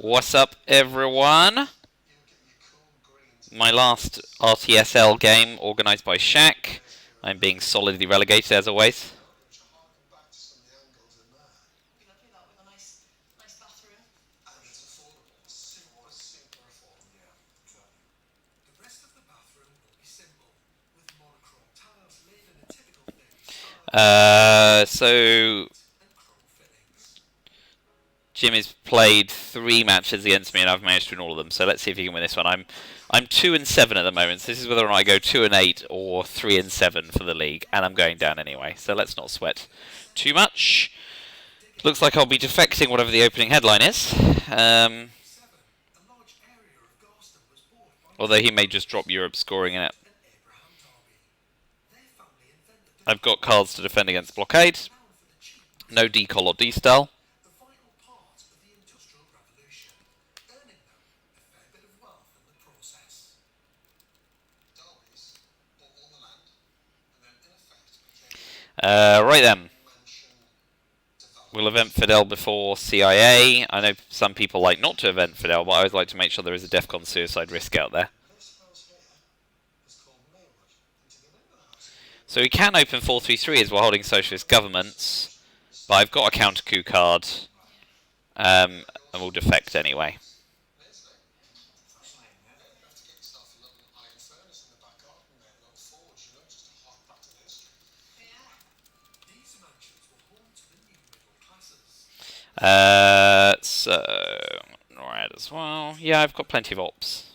What's up, everyone? My last RTSL game, organised by Shaq. I'm being solidly relegated, as always. So Jim has played 3 matches against me, and I've managed to win all of them. So let's see if he can win this one. I'm 2-7 at the moment. So this is whether or not I go 2-8 or 3-7 for the league, and I'm going down anyway. So let's not sweat too much. Looks like I'll be defecting whatever the opening headline is. Although he may just drop Europe scoring in it. I've got cards to defend against blockade. No decol or D-style. Right then. We'll event Fidel before CIA. I know some people like not to event Fidel, but I always like to make sure there is a DEFCON suicide risk out there. So we can open 433 as we're holding socialist governments, but I've got a counter coup card, and we'll defect anyway. So NORAD as well. Yeah, I've got plenty of ops.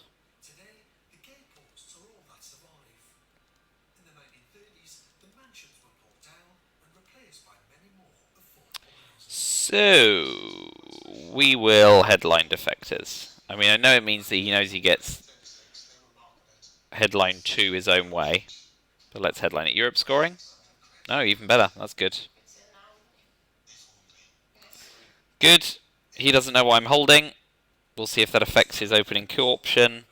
So we will headline defectors. I mean, I know it means that he knows he gets headline 2 his own way, but let's headline it. Europe scoring? No, even better. That's good. Good. He doesn't know what I'm holding. We'll see if that affects his opening coup option.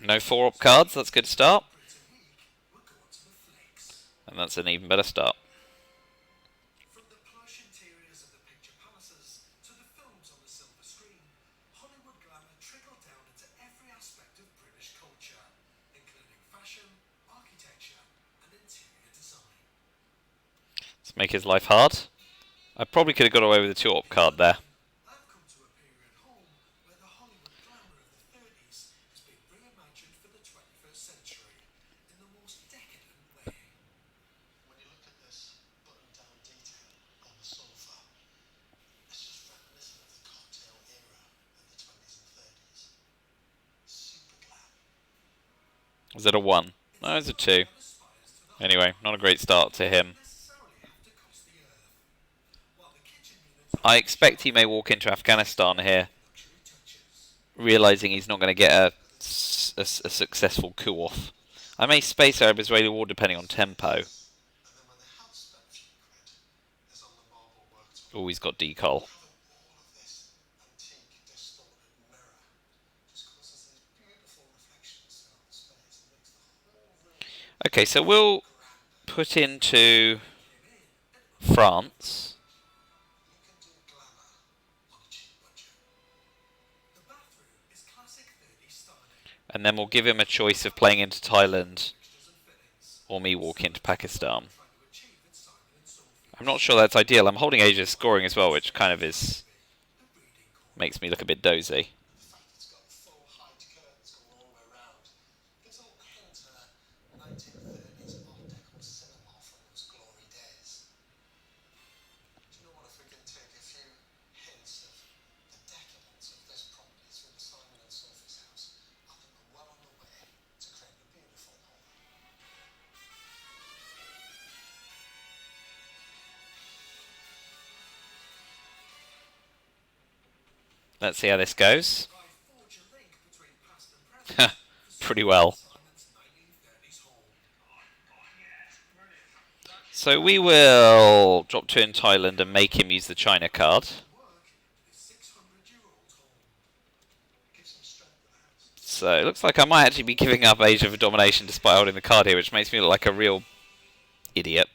No 4-op cards. That's a good start. And that's an even better start. Let's make his life hard. I probably could have got away with a 2-op card there. Was it a 1? No, it's a 2. Anyway, not a great start to him. I expect he may walk into Afghanistan here, realising he's not going to get a successful coup off. I may space Arab Israeli war depending on tempo. Oh, he's got decol. Okay, so we'll put into France. And then we'll give him a choice of playing into Thailand or me walk into Pakistan. I'm not sure that's ideal. I'm holding Asia's scoring as well, which kind of makes me look a bit dozy. Let's see how this goes. Pretty well. So we will drop 2 in Thailand and make him use the China card. So it looks like I might actually be giving up Asia for domination despite holding the card here, which makes me look like a real idiot.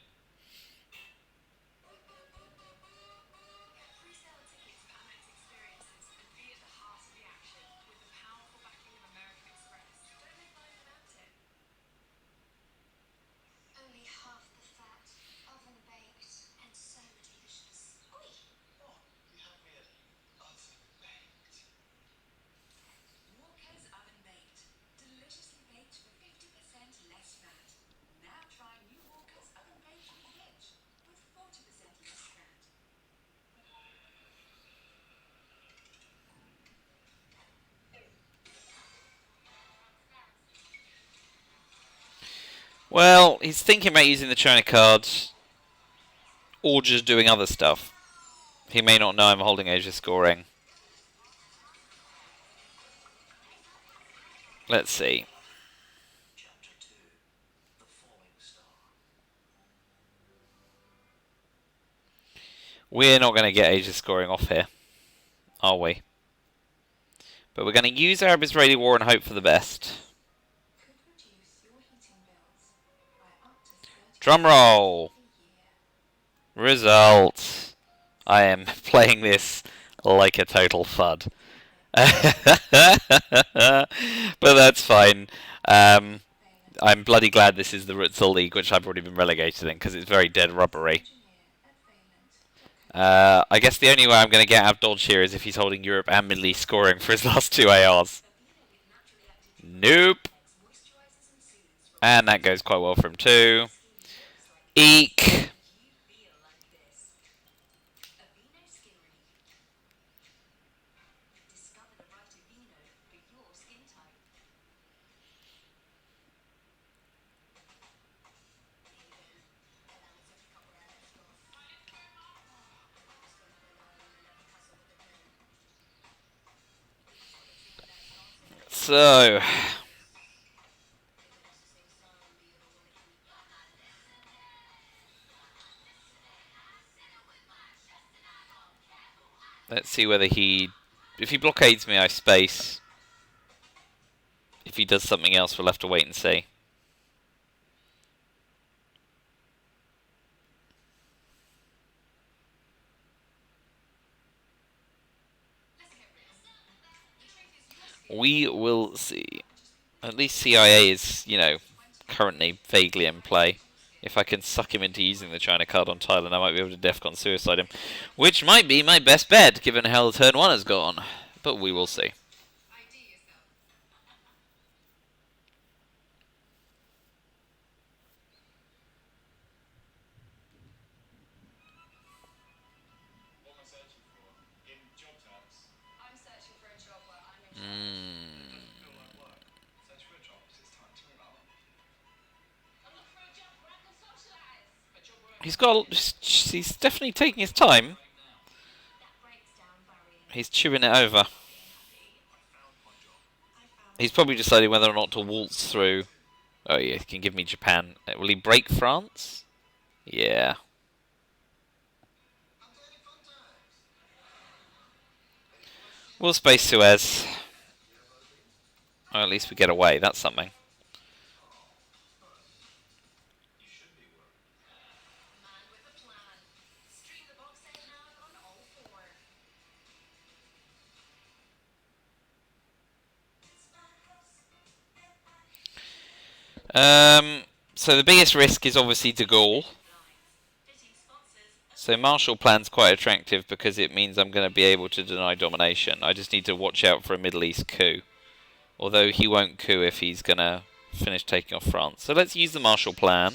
Well, he's thinking about using the China cards or just doing other stuff. He may not know I'm holding Asia scoring. Let's see. We're not going to get Asia scoring off here, are we? But we're going to use Arab-Israeli war and hope for the best. Drum roll. Result. I am playing this like a total fud. But that's fine. I'm bloody glad this is the RTSL League, which I've already been relegated in, because it's very dead rubbery. I guess the only way I'm going to get out of dodge here is if he's holding Europe and Middle East scoring for his last two ARs. Nope. And that goes quite well for him too. Eek. So, let's see whether if he blockades me, I space. If he does something else, we'll have to wait and see. We will see. At least CIA is, currently vaguely in play. If I can suck him into using the China card on Thailand, I might be able to Defcon suicide him. Which might be my best bet, given how the turn 1 has gone. But we will see. He's definitely taking his time. He's chewing it over. He's probably deciding whether or not to waltz through. Oh yeah, he can give me Japan. Will he break France? Yeah. We'll space Suez. Or at least we get away. That's something. So the biggest risk is obviously De Gaulle. So Marshall Plan's quite attractive because it means I'm going to be able to deny domination. I just need to watch out for a Middle East coup. Although he won't coup if he's going to finish taking off France. So let's use the Marshall Plan.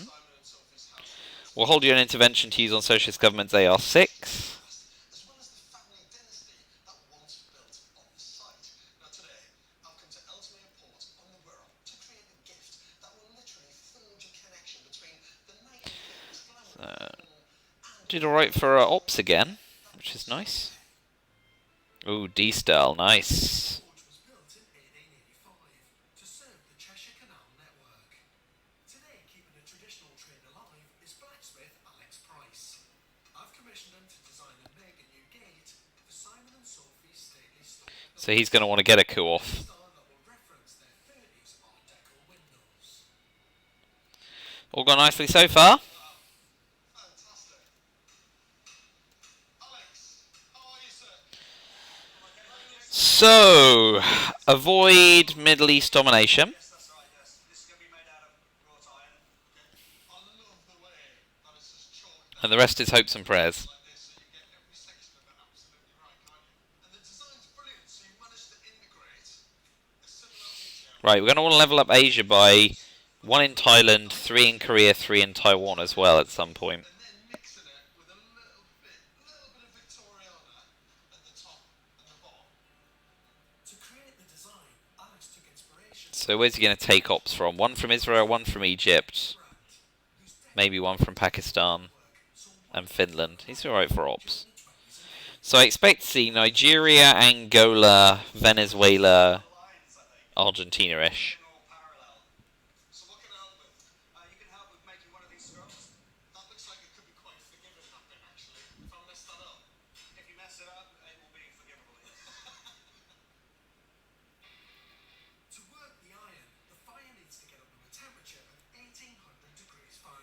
We'll hold you an intervention to use on socialist government's AR6. Did alright for ops again, which is nice. Ooh, D-style, nice. So he's going to want to get a coup off. gone nicely so far. So, avoid Middle East domination. And the rest is hopes and prayers. Right, we're going to want to level up Asia by 1 in Thailand, 3 in Korea, 3 in Taiwan as well at some point. So where's he going to take ops from? 1 from Israel, 1 from Egypt, maybe 1 from Pakistan and Finland. He's alright for ops. So I expect to see Nigeria, Angola, Venezuela, Argentina-ish.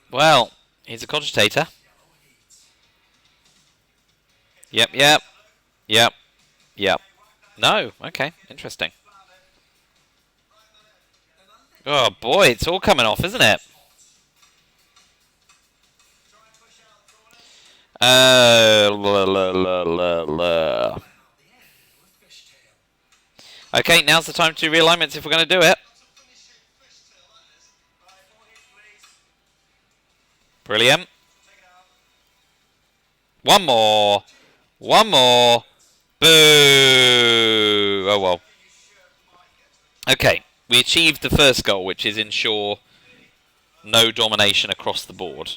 Well, he's a cogitator. Yep, yep, yep, yep. No, okay, interesting. Oh boy, it's all coming off, isn't it? Okay, now's the time to do realignments if we're going to do it. Brilliant. One more. One more. Boo! Oh well. Okay, we achieved the first goal, which is ensure no domination across the board.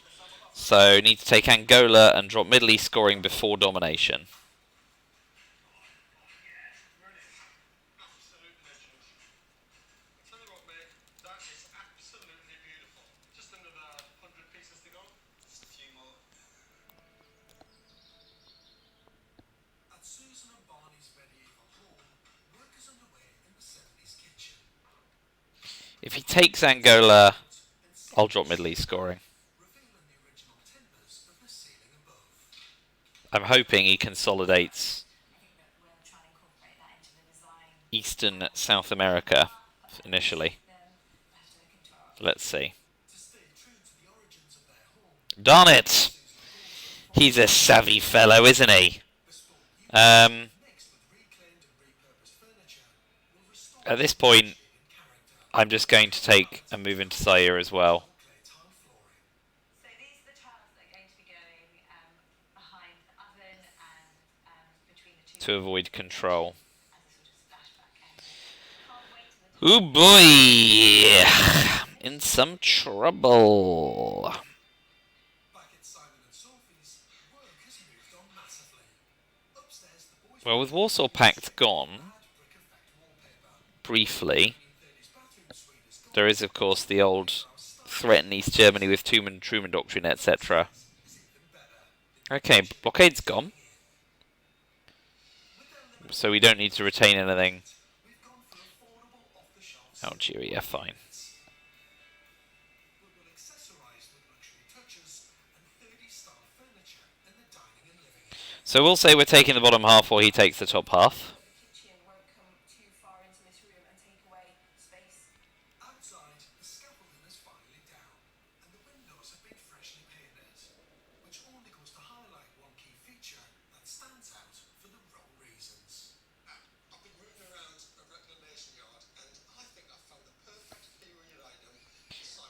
So, need to take Angola and drop Middle East scoring before domination. If he takes Angola, I'll drop Middle East scoring. I'm hoping he consolidates Eastern South America initially. Let's see. Darn it! He's a savvy fellow, isn't he? At this point, I'm just going to take a move into Zaire as well. To avoid control. Oh boy! In some trouble. Well, with Warsaw Pact gone, briefly, there is, of course, the old threaten East Germany with Truman Doctrine, etc. Okay, blockade's gone. So we don't need to retain anything. Algeria, fine. So we'll say we're taking the bottom half while he takes the top half.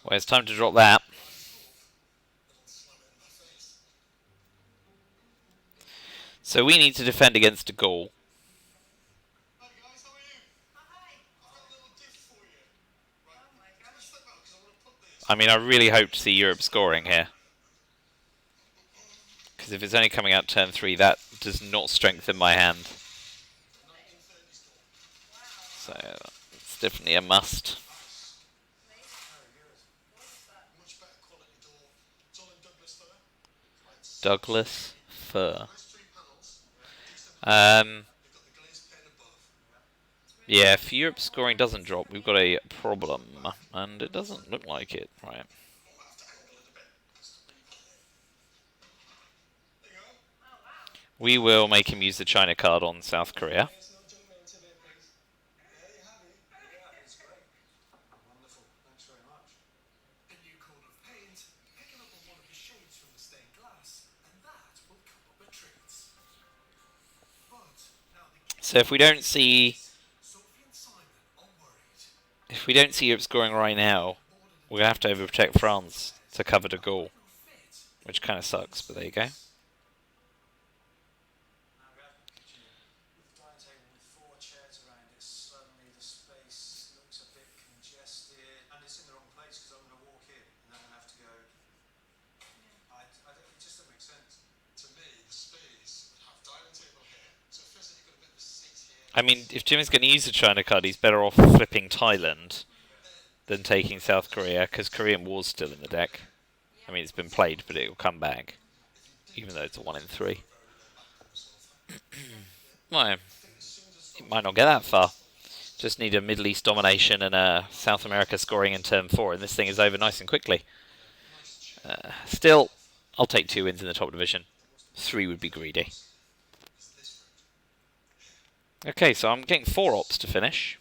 Well, it's time to drop that. So we need to defend against de Gaulle. I mean, I really hope to see Europe scoring here. Because if it's only coming out turn 3, that does not strengthen my hand. So, it's definitely a must. Douglas fir. Yeah, if Europe scoring doesn't drop, we've got a problem. And it doesn't look like it, right? We will make him use the China card on South Korea. So if we don't see Europe scoring right now, we're gonna have to overprotect France to cover the goal, which kind of sucks. But there you go. I mean, if Jimmy's going to use the China card, he's better off flipping Thailand than taking South Korea, because Korean War's still in the deck. I mean, it's been played, but it'll come back, even though it's a 1 in 3. Well, it might not get that far. Just need a Middle East domination and a South America scoring in turn 4, and this thing is over nice and quickly. Still, I'll take 2 wins in the top division. 3 would be greedy. Okay, so I'm getting 4 ops to finish.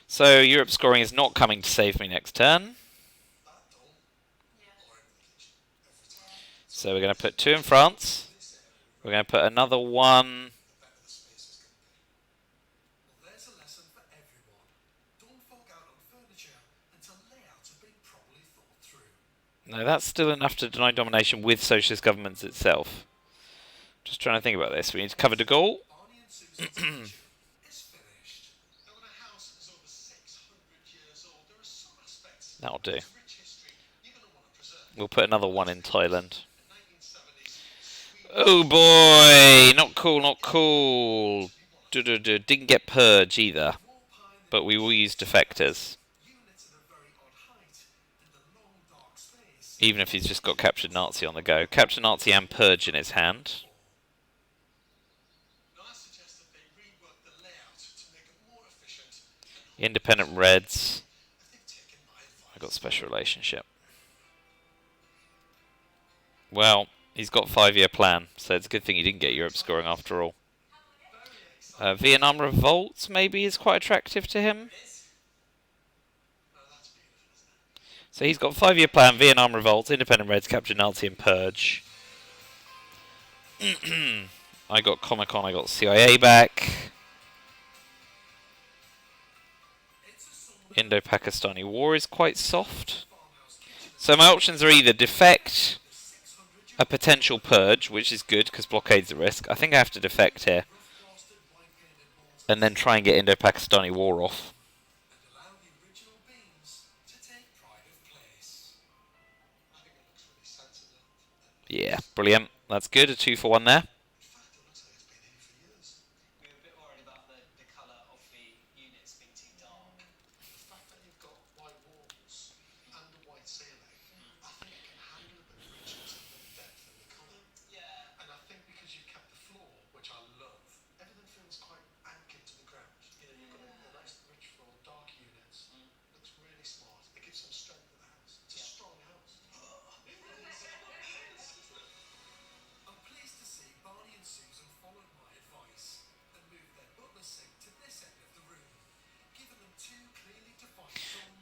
So Europe scoring is not coming to save me next turn. So we're going to put 2 in France. We're going to put another 1. No, that's still enough to deny domination with socialist governments itself. Just trying to think about this. We need to cover de Gaulle. That'll do. We'll put another 1 in Thailand. Oh boy! Not cool, not cool. Didn't get purge either. But we will use defectors. Even if he's just got captured Nazi on the go. Captured Nazi and purge in his hand. Independent Reds. I got special relationship. Well, he's got 5-year plan, so it's a good thing he didn't get Europe scoring after all. Vietnam Revolts maybe is quite attractive to him. So he's got 5-year plan, Vietnam Revolts, Independent Reds, Capture Nazi and Purge. I got Comic-Con, I got CIA back. Indo-Pakistani War is quite soft. So my options are either defect, a potential purge, which is good because blockade's a risk. I think I have to defect here. And then try and get Indo-Pakistani War off. Yeah, brilliant. That's good. A 2 for 1 there.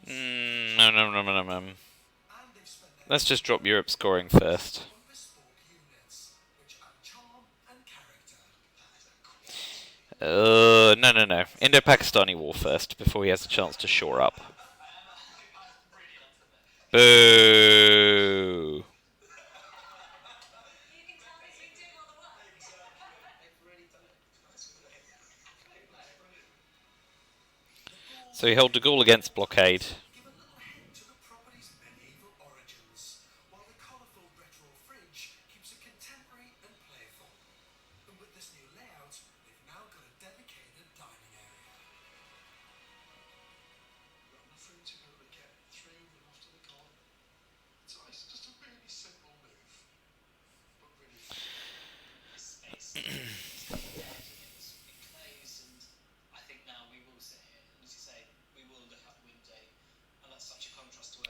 No. Let's just drop Europe scoring first. No. Indo-Pakistani War first, before he has a chance to shore up. Boo! So he held de Gaulle against blockade.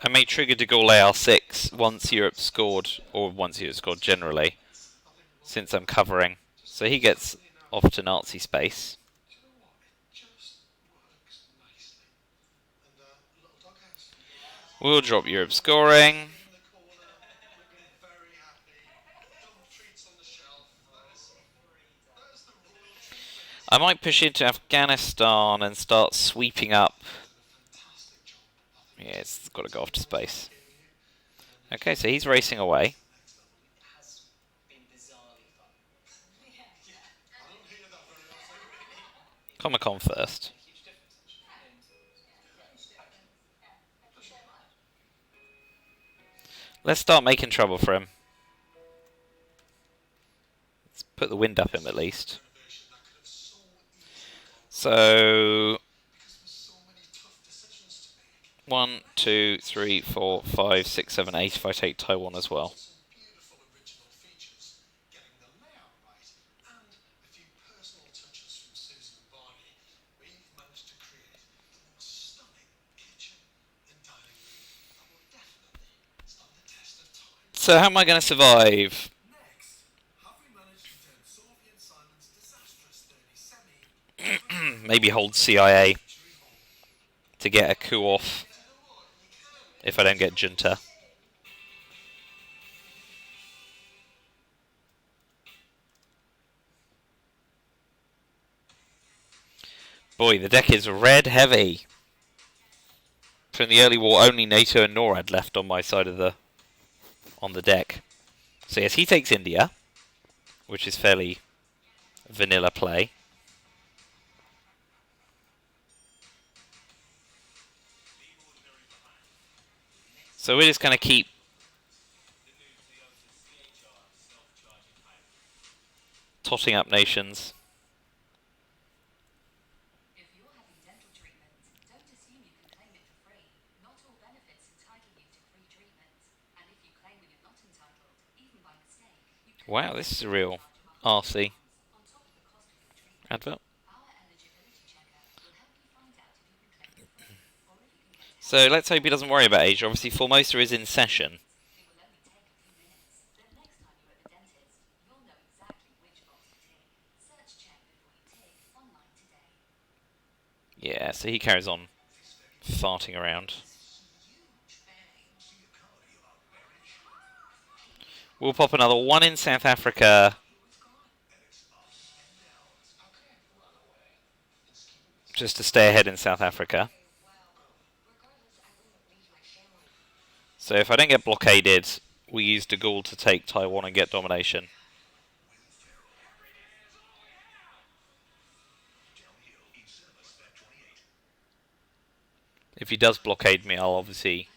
I may trigger de Gaulle AR6 once Europe scored, or once Europe scored generally, since I'm covering. So he gets off to Nazi space. We'll drop Europe scoring. I might push into Afghanistan and start sweeping up. Yeah, it's got to go off to space. Okay, so he's racing away. Comic-Con first. Let's start making trouble for him. Let's put the wind up him at least. So 1, 2, 3, 4, 5, 6, 7, 8 if I take Taiwan as well. So how am I going to survive? Maybe hold CIA to get a coup off if I don't get junta. Boy, the deck is red heavy. From the early war, only NATO and NORAD left on my side of the deck. So yes, he takes India, which is fairly vanilla play. So we're just going to keep totting up nations. Wow, this is a real RC advert. So let's hope he doesn't worry about Asia. Obviously, Formosa is in session. Yeah, so he carries on farting around. We'll pop another one in South Africa. Just to stay ahead in South Africa. So if I don't get blockaded, we use de Gaulle to take Taiwan and get domination. If he does blockade me, I'll obviously...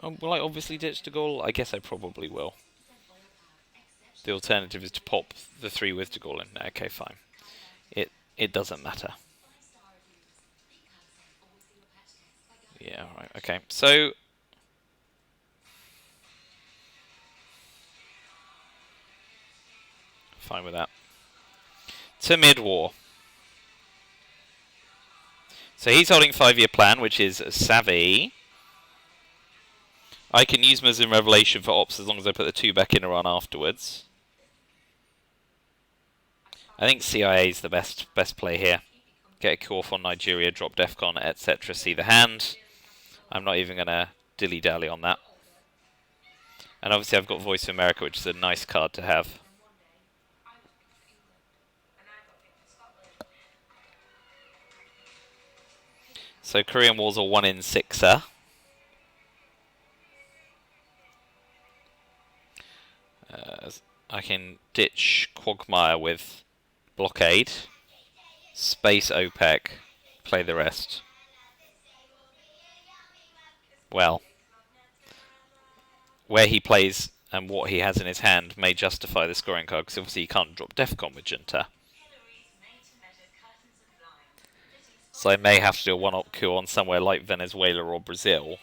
Oh, will I obviously ditch de Gaulle? I guess I probably will. The alternative is to pop the 3 with de Gaulle in. Okay, fine. It doesn't matter. Yeah, right, okay. So... Fine with that. To mid-war. So he's holding 5-year plan, which is savvy. I can use Muslim Revelation for ops as long as I put the 2 back in Iran afterwards. I think CIA is the best play here. Get a coup off on Nigeria, drop DEFCON, etc. See the hand. I'm not even going to dilly-dally on that. And obviously I've got Voice of America, which is a nice card to have. So Korean War's a 1 in 6er. I can ditch Quagmire with Blockade, Space OPEC, play the rest. Well, where he plays and what he has in his hand may justify the scoring card, because obviously he can't drop DEFCON with Junta. So I may have to do a one-op coup on somewhere like Venezuela or Brazil,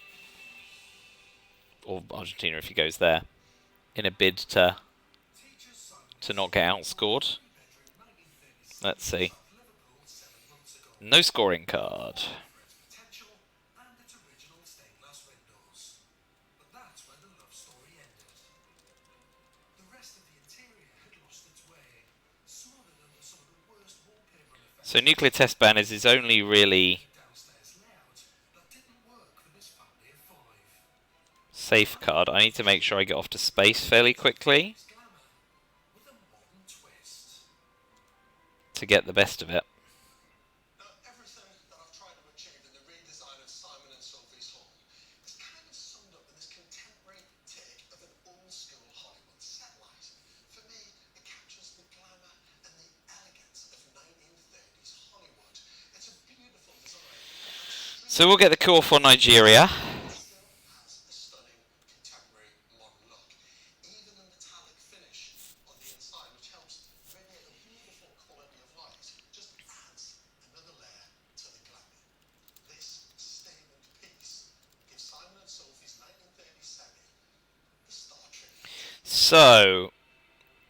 or Argentina if he goes there, in a bid to not get outscored. Let's see. No scoring card. So nuclear test ban is his only really safe card. I need to make sure I get off to space fairly quickly to get the best of it. So we'll get the core for Nigeria. So,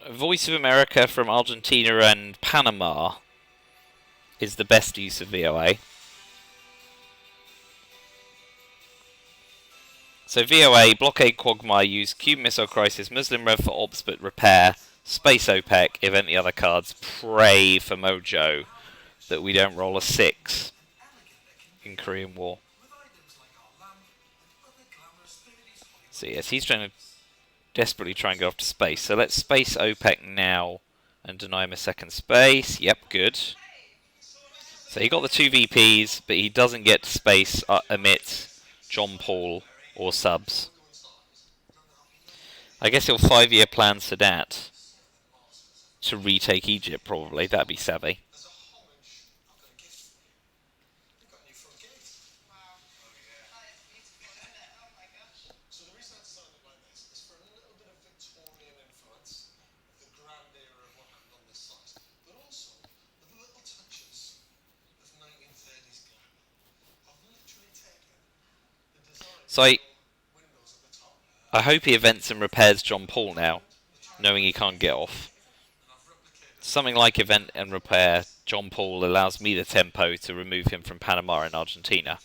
Voice of America from Argentina and Panama is the best use of VOA. So VOA, Blockade Quagmire, use Cube Missile Crisis, Muslim Rev for Ops but Repair, Space OPEC, event the other cards, pray for Mojo that we don't roll a 6 in Korean War. So yes, he's trying to desperately try and get off to space. So let's space OPEC now and deny him a second space. Yep, good. So he got the 2 VPs, but he doesn't get to space emit John Paul or subs. I guess he'll 5-year plan Sadat to retake Egypt, probably. That'd be savvy. So I hope he events and repairs John Paul now, knowing he can't get off. Something like event and repair John Paul allows me the tempo to remove him from Panama and Argentina.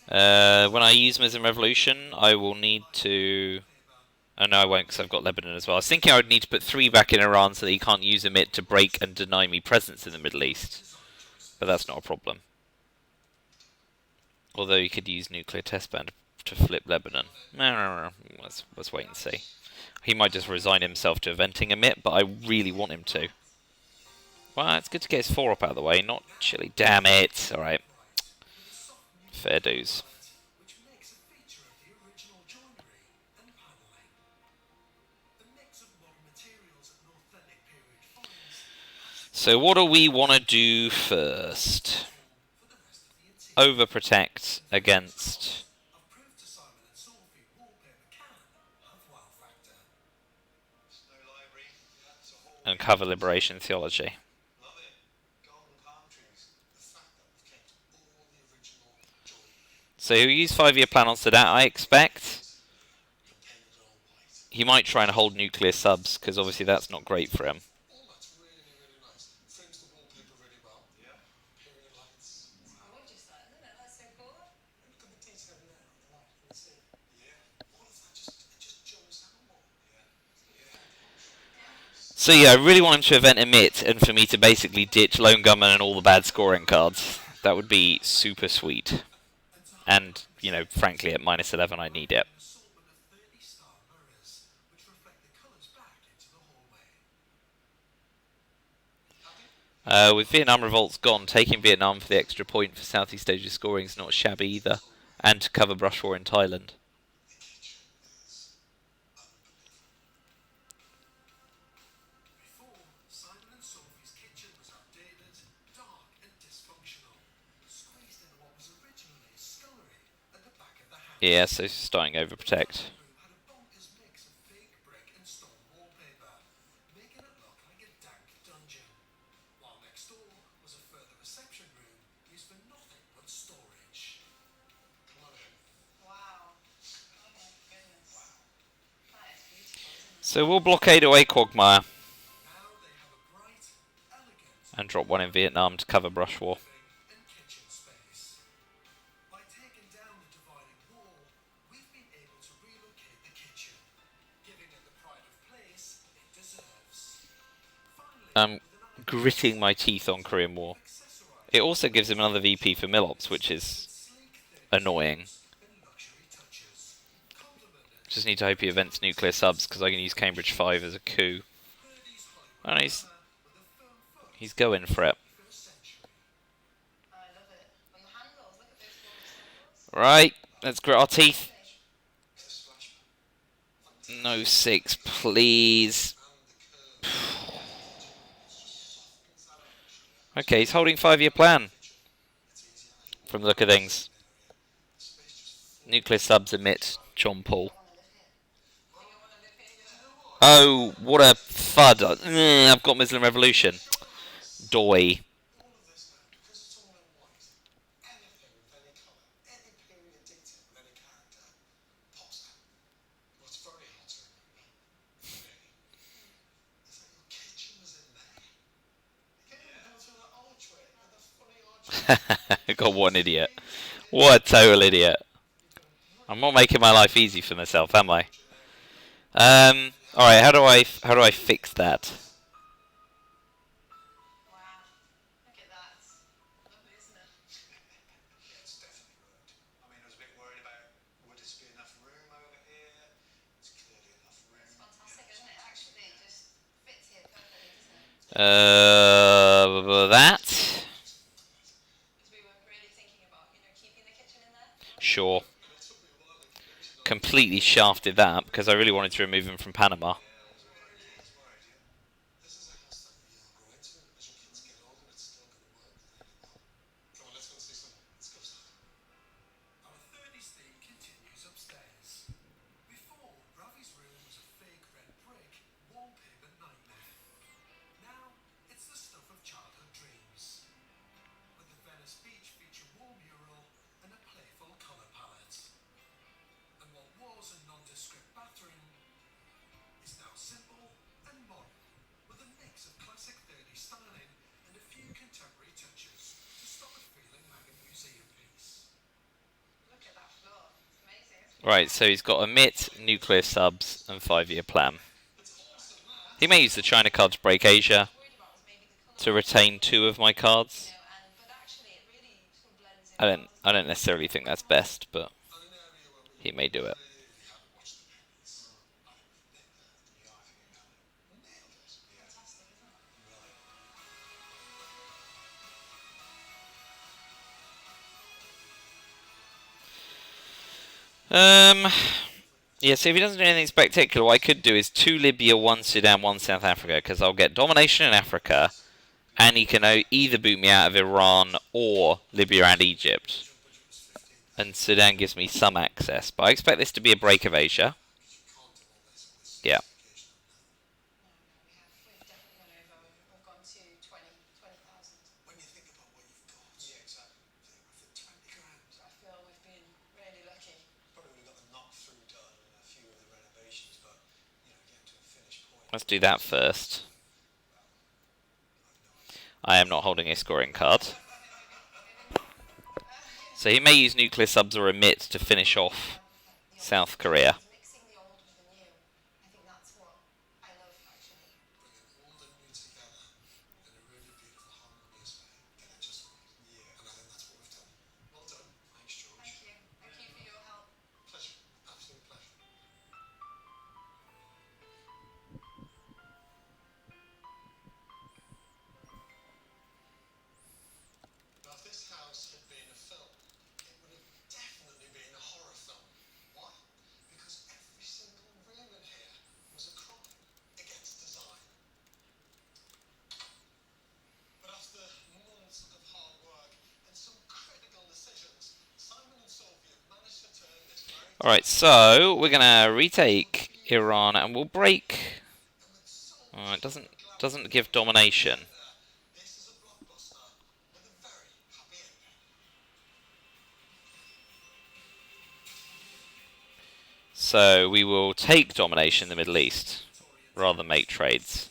When I use Muslim Revolution, I will need to... Oh no, I won't, because I've got Lebanon as well. I was thinking I would need to put 3 back in Iran so that he can't use emit to break and deny me presence in the Middle East. But that's not a problem. Although you could use nuclear test ban to flip Lebanon. Let's wait and see. He might just resign himself to eventing emit, but I really want him to. Well, it's good to get his 4 up out of the way, not Chile. Damn it! Alright. Fair dues. So what do we want to do first? Overprotect against and cover liberation theology. So he'll use 5-year plan on Sadat, I expect. He might try and hold nuclear subs, because obviously that's not great for him. So yeah, I really want him to event emit, and for me to basically ditch Lone Gunman and all the bad scoring cards. That would be super sweet. And, you know, frankly, at -11 I need it. With Vietnam revolts gone, taking Vietnam for the extra point for Southeast Asia scoring is not shabby either. And to cover brush war in Thailand. Yeah, so starting overprotect. So we'll blockade away Quagmire and drop 1 in Vietnam to cover brush war. gritting my teeth on Korean War. It also gives him another VP for Milops, which is annoying. Just need to hope he events nuclear subs, because I can use Cambridge 5 as a coup. Oh, he's going for it. Right, let's grit our teeth. No 6, please. Okay, he's holding 5-year plan. From the look of things. Nuclear subs emit John Paul. Oh, what a fud. I've got Muslim Revolution. Doy. Got one idiot. What a total idiot. I'm not making my life easy for myself, am I? Alright, how do I fix that? That? Sure. Completely shafted that because I really wanted to remove him from Panama. Right, so he's got emit, nuclear subs, and 5-year plan. He may use the China card to break Asia to retain 2 of my cards. I don't necessarily think that's best, but he may do it. Yeah, so if he doesn't do anything spectacular, what I could do is 2 Libya, 1 Sudan, 1 South Africa, because I'll get domination in Africa, and he can either boot me out of Iran or Libya and Egypt. And Sudan gives me some access, but I expect this to be a break of Asia. Yeah. Let's do that first. I am not holding a scoring card. So he may use nuclear subs or emit to finish off South Korea. Alright, so we're gonna retake Iran and we'll break. Oh, it doesn't give domination. So we will take domination in the Middle East rather than make trades.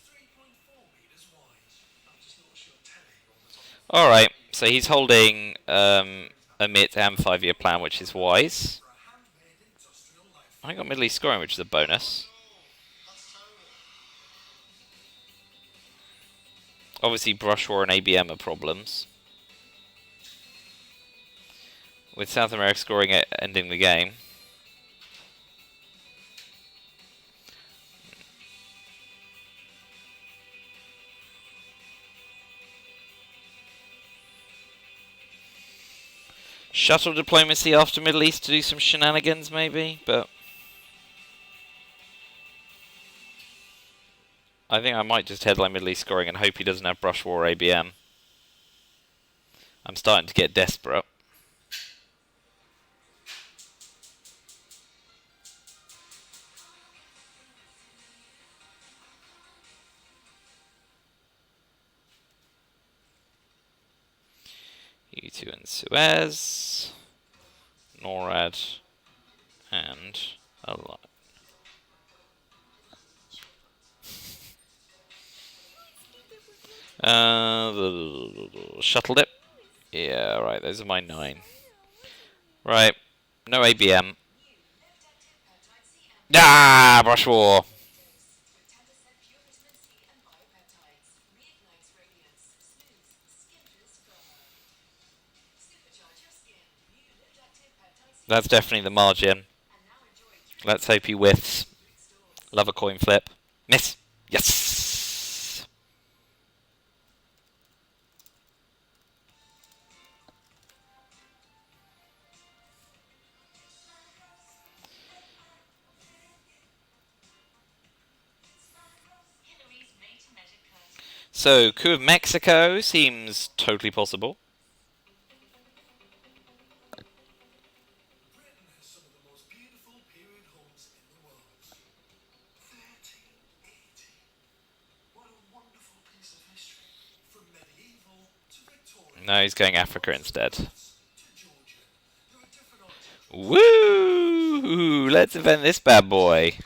Alright, so he's holding emit and 5-year plan, which is wise. I got Middle East scoring, which is a bonus. Obviously, brush war and ABM are problems. With South America scoring it, ending the game. Shuttle diplomacy after Middle East to do some shenanigans, maybe, but I think I might just headline Middle East scoring and hope he doesn't have brush war ABM. I'm starting to get desperate. U2 and Suez, NORAD, and a lot. The shuttle dip. Yeah, right, those are my 9. Right, no ABM. Ah, brush war. That's definitely the margin. Let's hope he whiffs. Love a coin flip. Miss. Yes. So, coup of Mexico seems totally possible. No, he's going Africa instead. Woo! Let's invent this bad boy.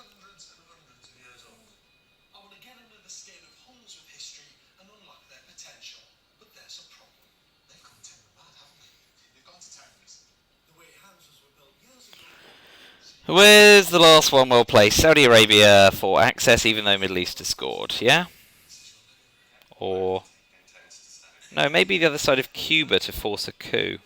Where's the last one well placed? Saudi Arabia for access, even though Middle East has scored, yeah? Or... no, maybe the other side of Cuba to force a coup.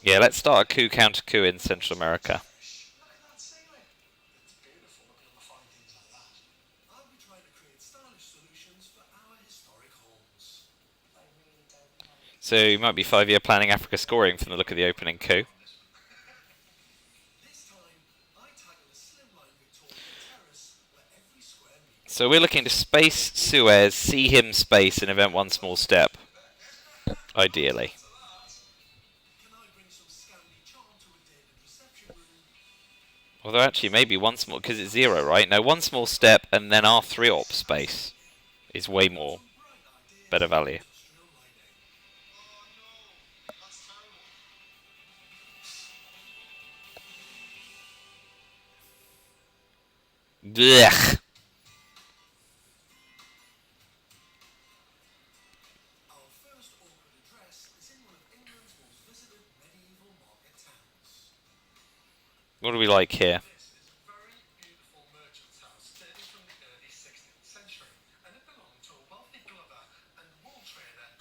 Yeah, let's start a coup counter coup in Central America. So you might be 5-year planning Africa scoring from the look of the opening coup. So we're looking to space Suez, see him space, and event one small step. Ideally. Although actually maybe one small, because it's 0, right? No, one small step and then our 3-op space is way more better value. Blech. What do we like here?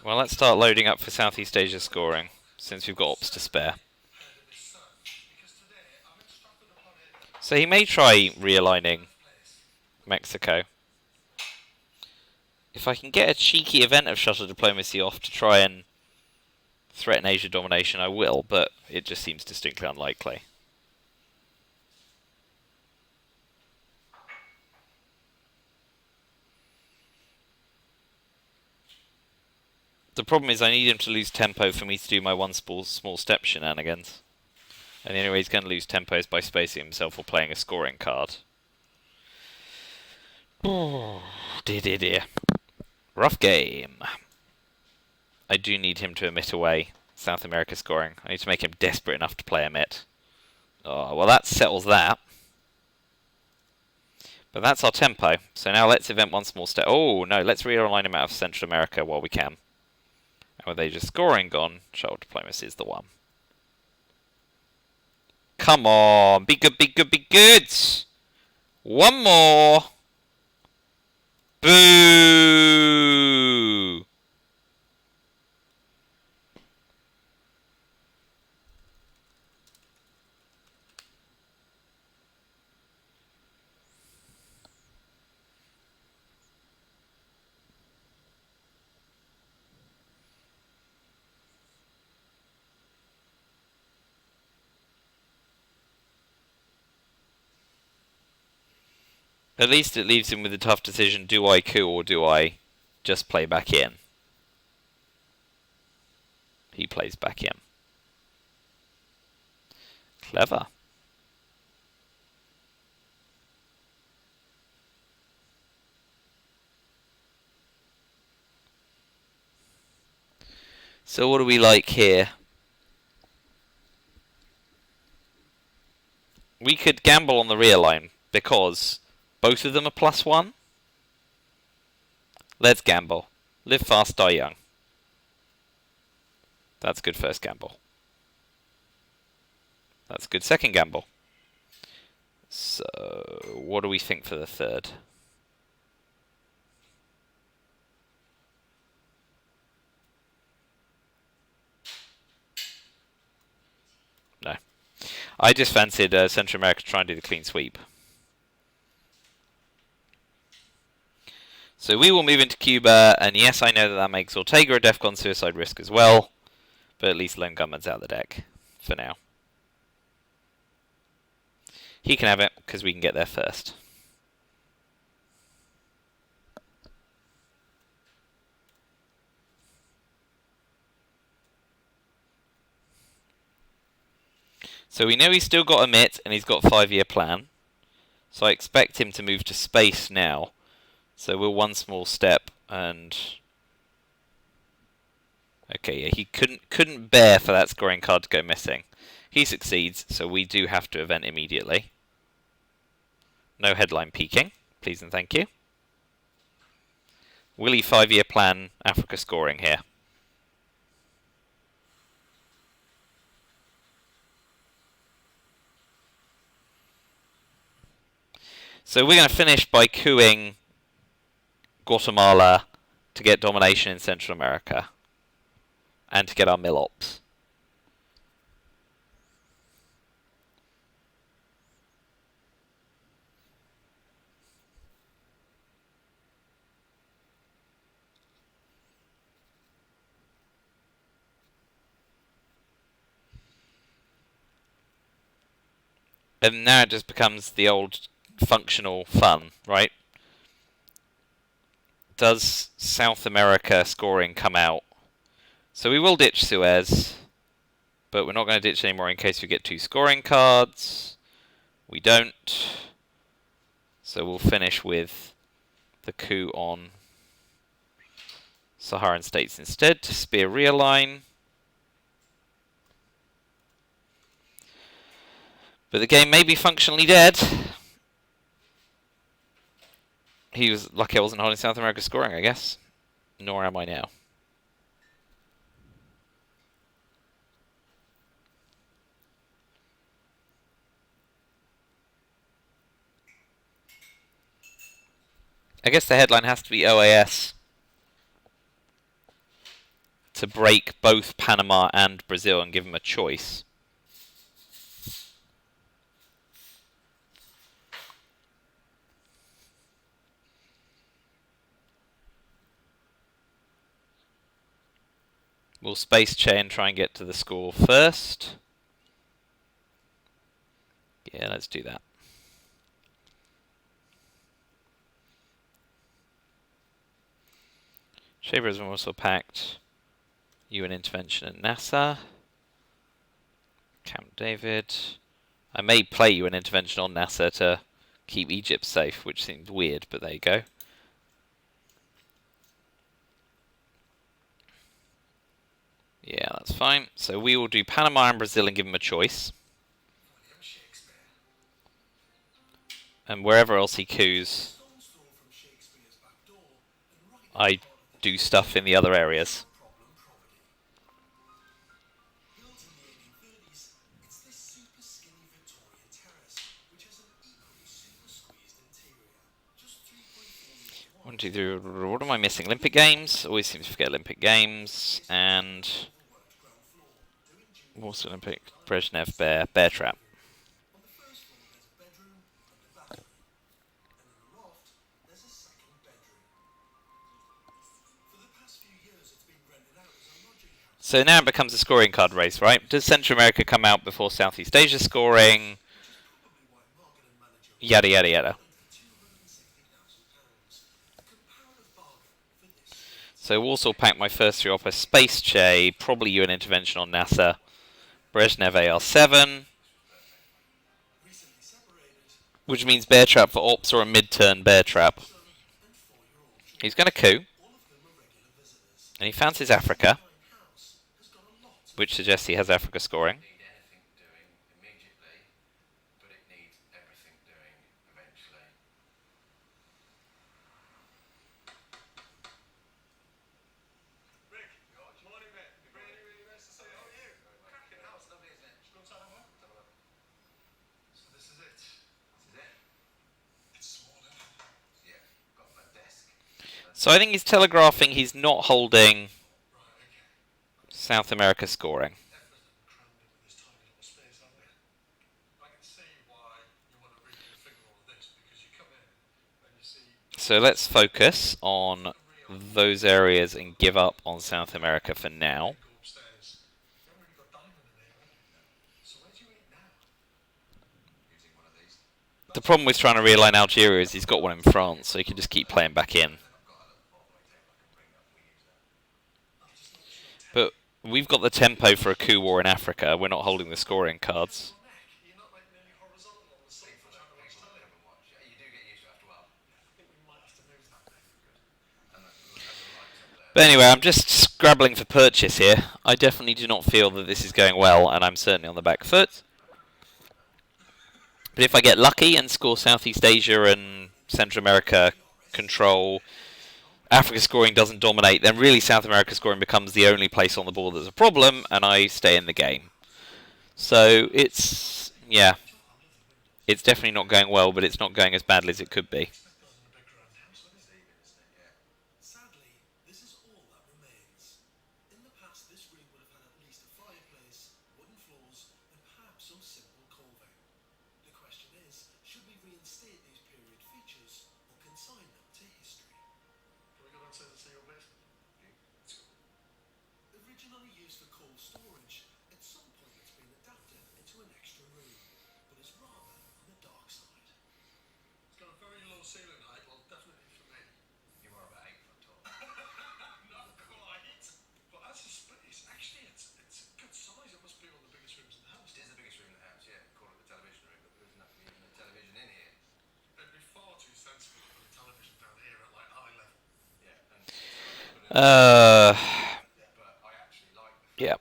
Well, let's start loading up for Southeast Asia scoring, since we've got ops to spare. So he may try realigning Mexico. If I can get a cheeky event of shuttle diplomacy off to try and threaten Asia domination, I will, but it just seems distinctly unlikely. The problem is I need him to lose tempo for me to do my one small step shenanigans. And the only way he's going to lose tempo is by spacing himself or playing a scoring card. Oh, dear. Rough game. I do need him to emit away South America scoring. I need to make him desperate enough to play emit. Oh, well, that settles that. But that's our tempo. So now let's event one small step. Oh, no, let's realign him out of Central America while we can. And with Asia scoring gone, shuttle diplomacy is the one. Come on. Be good, be good, be good. One more. Boo. At least it leaves him with a tough decision. Do I coup or do I just play back in? He plays back in. Clever. So what do we like here? We could gamble on the rear line because both of them are +1. Let's gamble. Live fast, die young. That's good first gamble. That's good second gamble. So, what do we think for the third? No. I just fancied Central America to try and do the clean sweep. So we will move into Cuba, and yes, I know that that makes Ortega a DEFCON suicide risk as well, but at least Lone Gunman's out of the deck for now. He can have it, because we can get there first. So we know he's still got a MIT, and he's got a 5-year plan. So I expect him to move to space now. So we'll one small step, and... Okay, yeah, he couldn't bear for that scoring card to go missing. He succeeds, so we do have to event immediately. No headline peaking, please and thank you. Willie 5-year plan, Africa scoring here. So we're going to finish by coupping Guatemala to get domination in Central America. And to get our mill ops. And now it just becomes the old functional fun, right? Does South America scoring come out? So we will ditch Suez, but we're not going to ditch anymore in case we get 2 scoring cards. We don't. So we'll finish with the coup on Saharan states instead to spear realign. But the game may be functionally dead. He was lucky I wasn't holding South America scoring, I guess. Nor am I now. I guess the headline has to be OAS to break both Panama and Brazil and give them a choice. We'll space chain, try and get to the score first. Yeah, let's do that. Shaver has also packed UN intervention at NASA. Camp David. I may play UN intervention on NASA to keep Egypt safe, which seems weird, but there you go. Yeah, that's fine. So we will do Panama and Brazil and give them a choice. And wherever else he coups, I do stuff in the other areas. 1, 2, 3. What am I missing? Olympic Games. Always seem to forget Olympic Games. And Warsaw Olympic. Brezhnev Bear Trap. So now it becomes a scoring card race, right? Does Central America come out before Southeast Asia scoring? Yada yada yada. So Warsaw packed my first 3 off a Space Che, probably UN intervention on NASA. Brezhnev AR7. Which means bear trap for ops or a mid-turn bear trap. He's going to coup. And he fancies Africa. Which suggests he has Africa scoring. So I think he's telegraphing he's not holding South America scoring. So let's focus on those areas and give up on South America for now. The problem with trying to realign Algeria is he's got one in France, so he can just keep playing back in. But we've got the tempo for a coup war in Africa. We're not holding the scoring cards. But anyway, I'm just scrabbling for purchase here. I definitely do not feel that this is going well, and I'm certainly on the back foot. But if I get lucky and score Southeast Asia and Central America control, Africa scoring doesn't dominate, then really South America scoring becomes the only place on the board that's a problem, and I stay in the game. So it's, yeah, it's definitely not going well, but it's not going as badly as it could be. Yeah.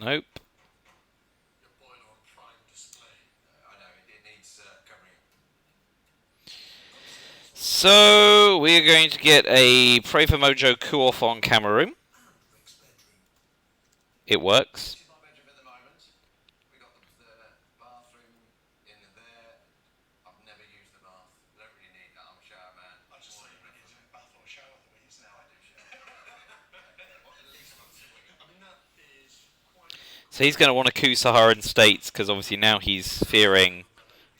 Nope. So we are going to get a Pray for Mojo coup off on Cameroon. It works. So he's going to want to coup Saharan states because obviously now he's fearing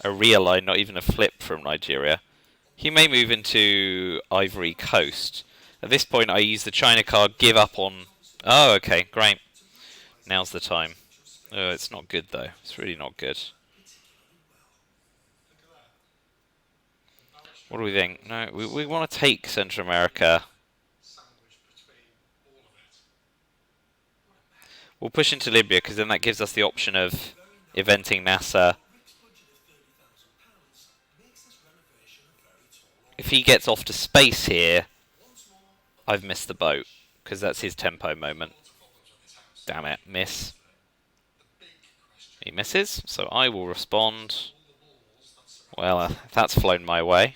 a realign, not even a flip from Nigeria. He may move into Ivory Coast. At this point, I use the China card, give up on... Oh, okay, great. Now's the time. Oh, it's not good, though. It's really not good. What do we think? No, we want to take Central America. We'll push into Libya, because then that gives us the option of eventing NASA. If he gets off to space here, I've missed the boat, because that's his tempo moment. Damn it, miss. He misses, so I will respond. Well, that's flown my way.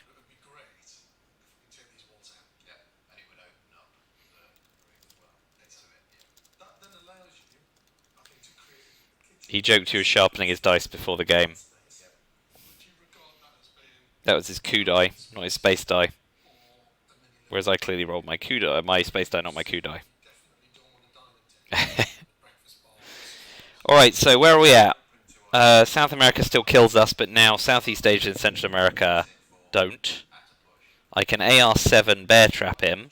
He joked he was sharpening his dice before the game. That was his coup die, not his space die. Whereas I clearly rolled my coup die, my space die, not my coup die. Alright, so where are we at? South America still kills us, but now Southeast Asia and Central America don't. I can AR7 bear trap him.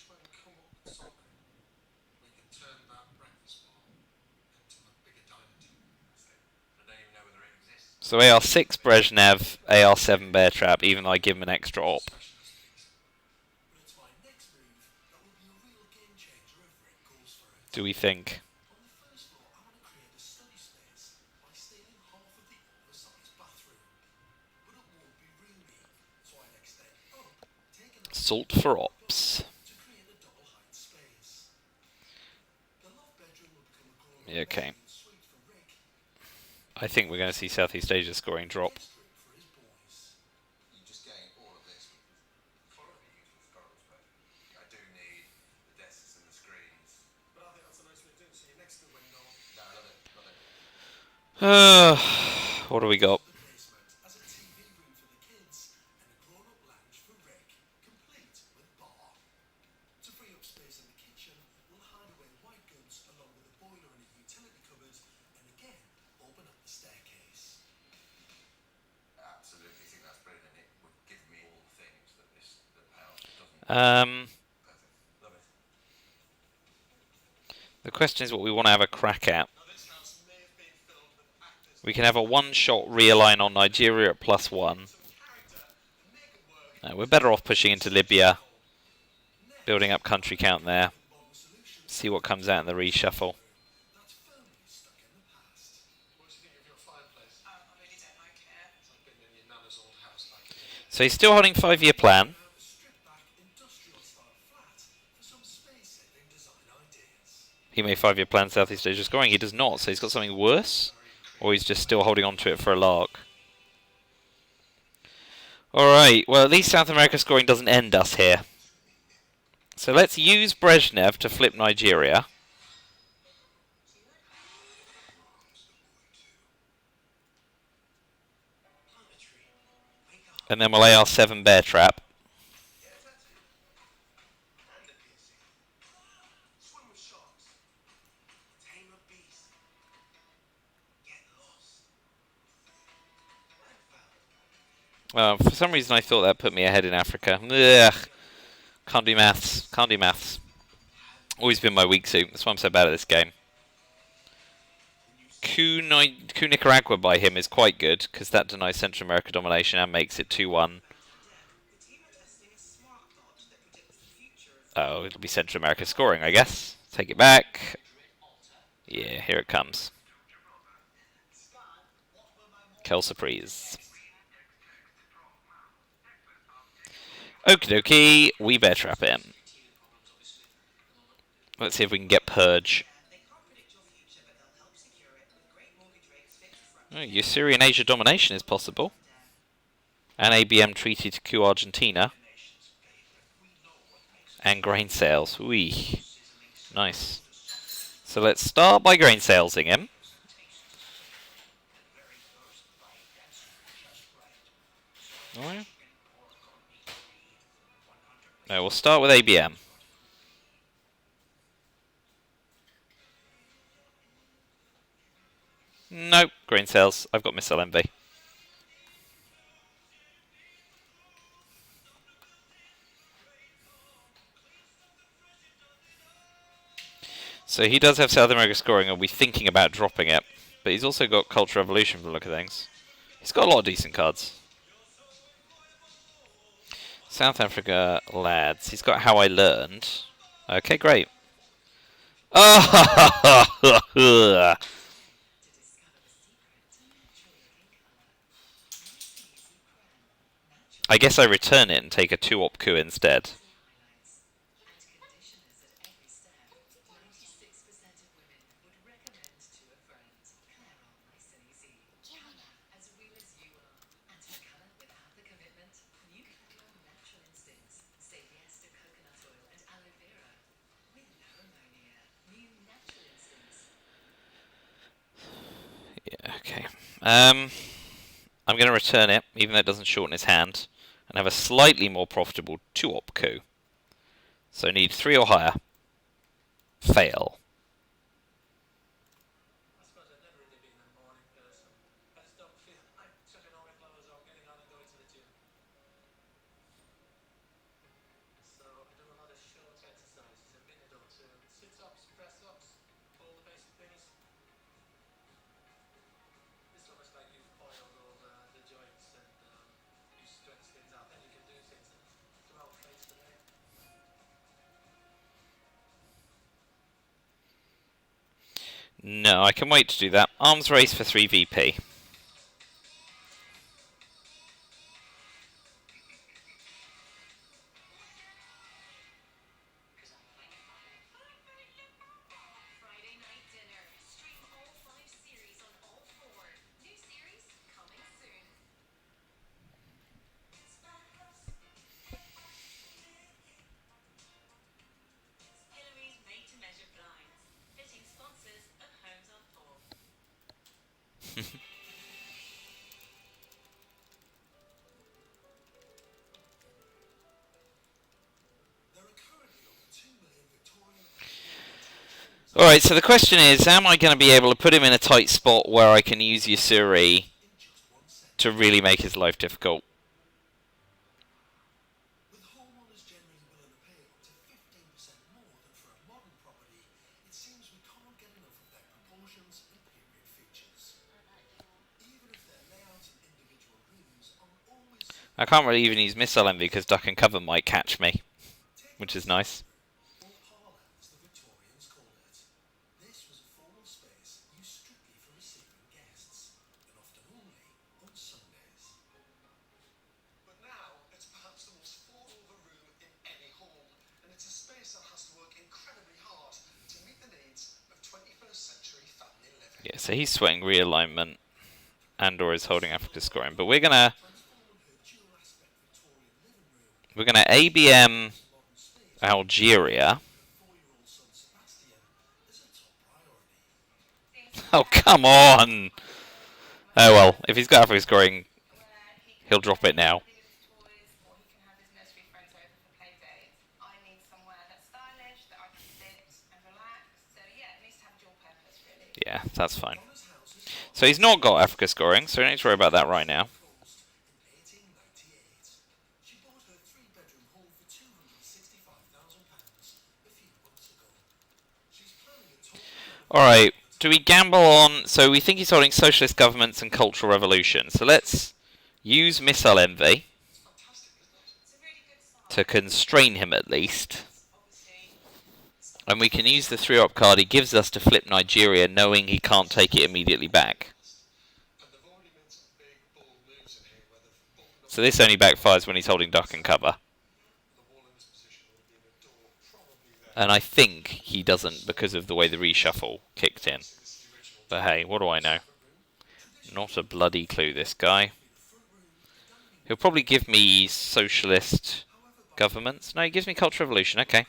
So AR6 Brezhnev, AR7 bear trap, even though I give him an extra op. Do we think? Salt for ops. Yeah, okay. I think we're going to see Southeast Asia scoring drop. What do we got? The question is what we want to have a crack at. We can have a one-shot realign on Nigeria at +1. We're better off pushing into Libya, building up country count there. See what comes out in the reshuffle. So he's still holding 5-year plan. He may 5-year plan Southeast Asia scoring. He does not, so he's got something worse. Or he's just still holding on to it for a lark. Alright, well at least South America scoring doesn't end us here. So let's use Brezhnev to flip Nigeria. And then we'll AR7 bear trap. For some reason I thought that put me ahead in Africa. Ugh. Can't do maths. Can't do maths. Always been my weak suit. That's why I'm so bad at this game. Coup Nicaragua by him is quite good, because that denies Central America domination and makes it 2-1. Oh, it'll be Central America scoring, I guess. Take it back. Yeah, here it comes. Kel surprise. Okie dokie, we bear trap him. Let's see if we can get Purge. Oh, your Syrian Asia domination is possible. And ABM treaty to coup Argentina. And grain sales. Wee. Nice. So let's start by grain salesing him. Alright. No, we'll start with ABM. Nope, grain sales. I've got missile envy. So he does have South America scoring, and we're thinking about dropping it. But he's also got Cultural Revolution from the look of things. He's got a lot of decent cards. South Africa lads. He's got How I Learned. Okay, great. Oh! I guess I return it and take a 2-op coup instead. Yeah, Okay. I'm going to return it, even though it doesn't shorten his hand, and have a slightly more profitable 2-op coup. So need 3 or higher. Fail. I suppose I've never really been a morning person. I just don't feel like chucking on my clothes or getting on and going to the gym. So I do a lot of short exercises, a minute or two. Sit-ups, press-ups, all the basic things. It's almost like you've oiled all the joints and you stretch things out. Then you can do things that throw face to me. No, I can wait to do that. Arms race for 3 VP. Friday night dinner. Stream all 5 series on all 4. New series coming soon. Hillary's made-to-measure blinds. Fitting sponsors of Homes on 4. Alright, so the question is, am I going to be able to put him in a tight spot where I can use Yasuri to really make his life difficult? With homeowners generally willing to pay up to 15% more than for a modern property, it seems we can't get enough of their proportions and period features. Even if their layout and individual rooms aren't always... I can't really even use Missile Envy because Duck and Cover might catch me, which is nice. Or parlour, as the Victorians called it. This was a formal space used strictly for receiving guests, and often only on Sundays. But now, it's perhaps the most fought-over room in any home, and it's a space that has to work incredibly hard to meet the needs of 21st century family living. Yeah, so he's sweating realignment, and/or is holding Africa scoring. But we're gonna ABM Algeria. Oh, come on! Oh well, if he's got Africa scoring, he'll drop it now. Yeah, that's fine. So he's not got Africa scoring, so don't need to worry about that right now. She bought her 3-bedroom home for £265,000 a few months ago. She's planning a total... Alright, do we gamble on... So we think he's holding socialist governments and cultural revolution. So let's use Missile Envy to constrain him at least. And we can use the 3-op card he gives us to flip Nigeria, knowing he can't take it immediately back. So this only backfires when he's holding Duck and Cover. And I think he doesn't because of the way the reshuffle kicked in. But hey, what do I know? Not a bloody clue, this guy. He'll probably give me socialist governments. No, he gives me cultural revolution, okay.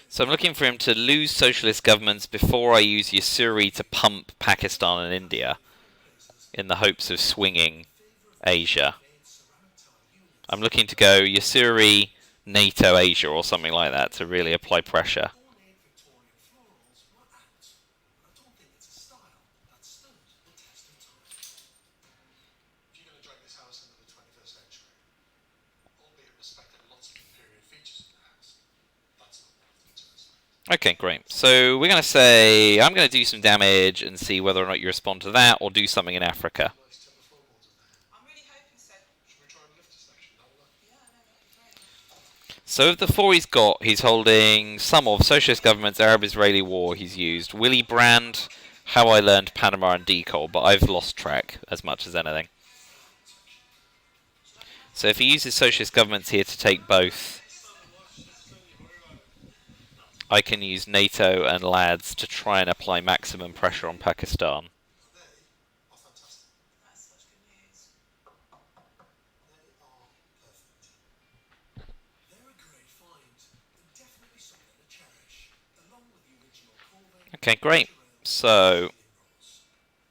So I'm looking for him to lose socialist governments before I use Yasuri to pump Pakistan and India in the hopes of swinging Asia. I'm looking to go Yasuri, NATO, Asia or something like that to really apply pressure. Okay, great. So we're going to say, I'm going to do some damage and see whether or not you respond to that, or do something in Africa. So of the 4 he's got, he's holding some of Socialist Government's Arab-Israeli War he's used, Willy Brandt, How I Learned Panama and Decol, but I've lost track as much as anything. So if he uses socialist governments here to take both, I can use NATO and LADs to try and apply maximum pressure on Pakistan. They are fantastic. That's such good news. They are perfect. They're a great find, and definitely something to cherish, along with the original Corvette. Okay, great. So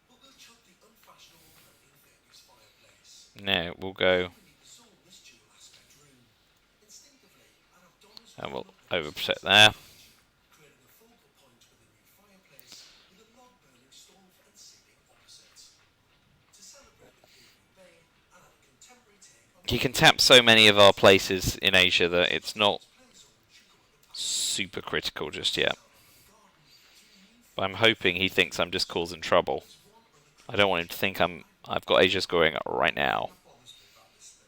But we'll chuck the unfashionable Permian venue's fireplace. now we'll go We need to solve this dual aspect room. Instinctively, our Abdonna's and we'll got overprotect there. creating a focal point with a new fireplace with a log-burning stove and ceiling opposite. To celebrate the period bay and have a contemporary take on He can tap so many of our places in Asia that it's not play zone should come at the back super critical just yet. of the garden to a new But I'm hoping he thinks I'm just causing trouble. one other I don't want him to think I've got Asia scoring right now. What bothers me about this space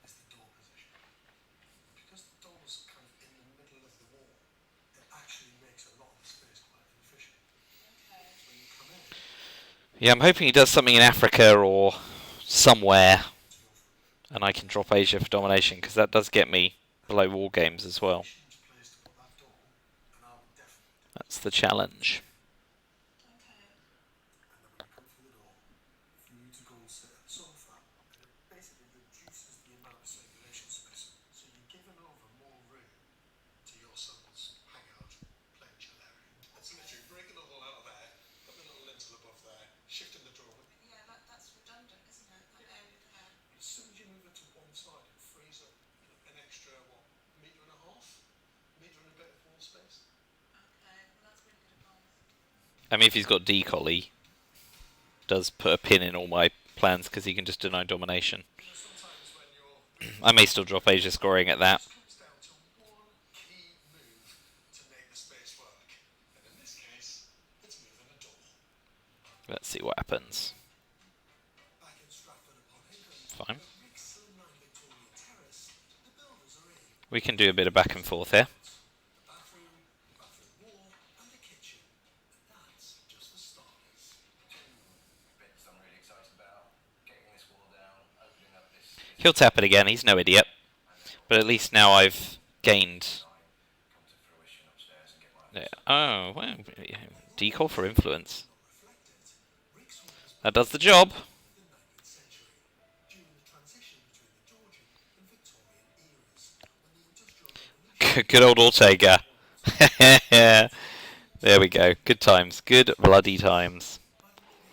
is the door position. Because the door's kind of in the middle of the wall, it actually makes a lot of the space quite inefficient. Okay. So when you come in, Yeah, I'm hoping he does something in Africa or somewhere, and I can drop Asia for domination, because that does get me below war games as well. huge place to put that door, and I would definitely do That's the challenge. Okay. And then when you come through the door, if you need to go and sit at the sofa, and it basically reduces the amount of circulation space. So you're giving over more room to your son's hangout, play chill area. It's literally breaking the wall out of there, putting a little lintel above there, shifting the door. Yeah, that's redundant, isn't it? That area there. As soon as you move it to one side, it frees up an extra, what, metre and a half? Metre and a bit of wall space. Okay. Well, that's really good advice. I mean, if he's got decoll, he does put a pin in all my plans, because he can just deny domination. Sometimes when you're I may still drop Asia scoring at that. comes down to one key move to make the space work. And in this case, it's moving a door. Let's see what happens. Back in Stratford upon Avon, Fine. at Rick's Slimline Victorian Terrace, the builders are in. We can do a bit of back and forth here. The bathroom wall, and the kitchen. And that's just for starters. Bits I'm really excited about, getting this wall down, opening up this He'll tap it again, he's no idiot. But at least now I've gained... design come to fruition upstairs and get my Oh, well, decoll for influence. Not reflected, Rick's home was That does the job. built in the 19th century, during the transition between the Georgian and Victorian eras, when the Industrial Revolution Good old Ortega. There we go. Good times. Good bloody times. by the late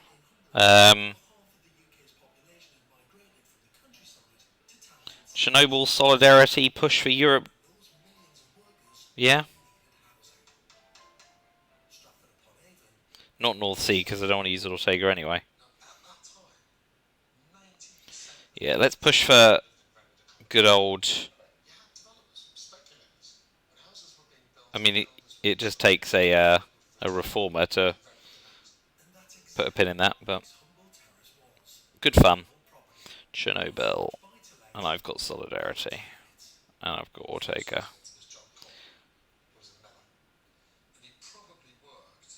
1800s, half of the UK's population had migrated from the countryside to towns and cities. Chernobyl solidarity push for Europe. Those millions of workers Yeah. needed housing. Stratford upon Avon, Not North Sea, because I don't want to use Ortega anyway. now at that time, 90% Yeah, let's push for good old... you had developers, speculators, and houses were being built. I mean, it just takes a reformer to And that's exactly put a pin in that, but what Humble Terrace was. good fun. Property, Chernobyl. buy-to-let, And I've got solidarity. And I've got Ortega. as John called him. He was a miller. And he probably worked